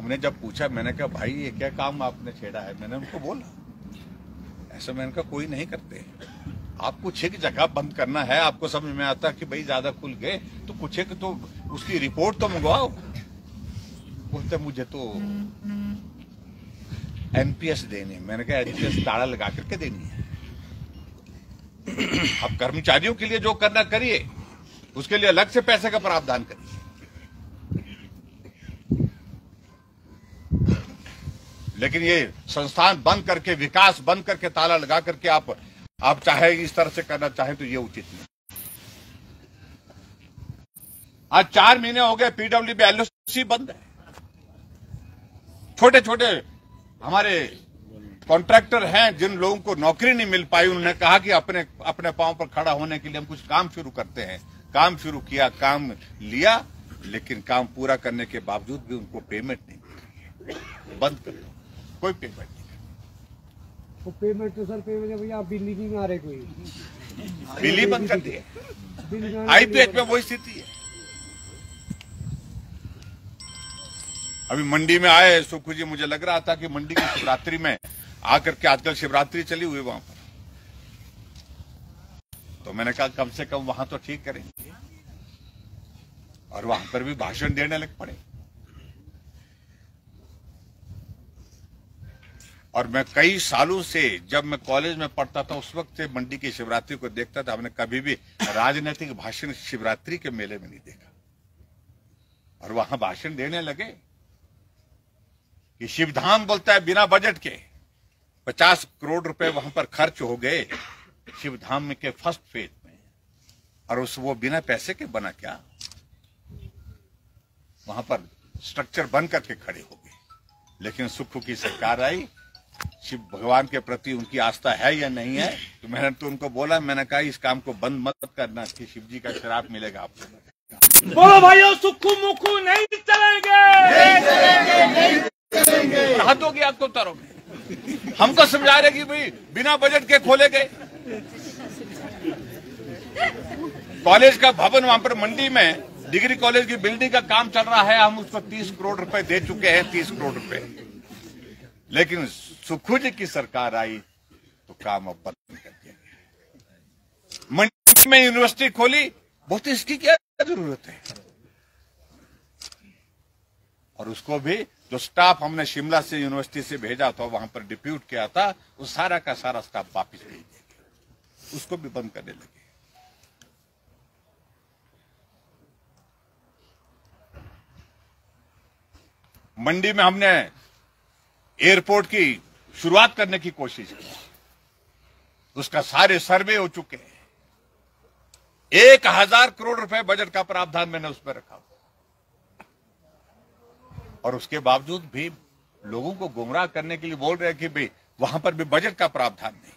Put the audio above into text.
हमने जब पूछा, मैंने कहा भाई ये क्या काम आपने छेड़ा है, मैंने उनको बोला ऐसा, मैंने कहा कोई नहीं करते, आप कुछ एक जगह बंद करना है, आपको समझ में आता कि भाई ज्यादा खुल गए तो कुछ एक तो उसकी रिपोर्ट तो मंगवाओ। बोलते मुझे तो एनपीएस देनी। मैंने कहा एनपीएस ताला लगा करके देनी है। अब कर्मचारियों के लिए जो करना करिए, उसके लिए अलग से पैसे का प्रावधान करिए। लेकिन ये संस्थान बंद करके, विकास बंद करके, ताला लगा करके आप चाहे इस तरह से करना चाहे तो ये उचित नहीं। आज 4 महीने हो गए पीडब्ल्यूडी एलओसी बंद है। छोटे छोटे हमारे कॉन्ट्रैक्टर हैं, जिन लोगों को नौकरी नहीं मिल पाई, उन्होंने कहा कि अपने अपने पांव पर खड़ा होने के लिए हम कुछ काम शुरू करते हैं। काम शुरू किया, काम लिया, लेकिन काम पूरा करने के बावजूद भी उनको पेमेंट नहीं मिली। बंद कर दो, कोई पेमेंट नहीं। तो पेमेंट तो सर पेमेंट भैया, बिल ही नहीं आ रहे, कोई बिल ही बंद कर दिए। आईपीएच में वही स्थिति है। अभी मंडी में आए सुखू जी, मुझे लग रहा था कि मंडी की शिवरात्रि में आकर के, आजकल शिवरात्रि चली हुई वहां पर, तो मैंने कहा कम से कम वहां तो ठीक करेंगे, और वहां पर भी भाषण देने लग पड़े। और मैं कई सालों से, जब मैं कॉलेज में पढ़ता था उस वक्त से मंडी की शिवरात्रि को देखता था। हमने कभी भी राजनीतिक भाषण शिवरात्रि के मेले में नहीं देखा। और वहां भाषण देने लगे कि शिवधाम बोलता है बिना बजट के 50 करोड़ रुपए वहां पर खर्च हो गए शिवधाम के फर्स्ट फेज में, और वो बिना पैसे के बना क्या? वहां पर स्ट्रक्चर बन करके खड़े हो गए। लेकिन सुखू की सरकार आई, शिव भगवान के प्रति उनकी आस्था है या नहीं है, तो मैंने तो उनको बोला, मैंने कहा इस काम को बंद मत करना कि शिव जी का श्राप मिलेगा आपको। बोलो भाइयों, सुक्खू मुक्खू नहीं चलेंगे, नहीं चलेंगे, नहीं चलेंगे। हद हो गया आपको तारों में। हमको समझा रहे कि भाई बिना बजट के खोले गए कॉलेज का भवन, वहां पर मंडी में डिग्री कॉलेज की बिल्डिंग का काम चल रहा है, हम उसको 30 करोड़ रुपए दे चुके हैं, 30 करोड़ रुपए। लेकिन सुखू जी की सरकार आई तो काम अब बंद कर दिया गया। मंडी में यूनिवर्सिटी खोली, बहुत इसकी क्या जरूरत है? और उसको भी जो स्टाफ हमने शिमला से यूनिवर्सिटी से भेजा था, वहां पर डिप्यूट किया था, वो सारा का सारा स्टाफ वापिस भेज दिया, उसको भी बंद करने लगे। मंडी में हमने एयरपोर्ट की शुरुआत करने की कोशिश की, उसका सारे सर्वे हो चुके हैं। 1000 करोड़ रुपए बजट का प्रावधान मैंने उस पर रखा, और उसके बावजूद भी लोगों को गुमराह करने के लिए बोल रहे हैं कि भाई वहां पर भी बजट का प्रावधान नहीं।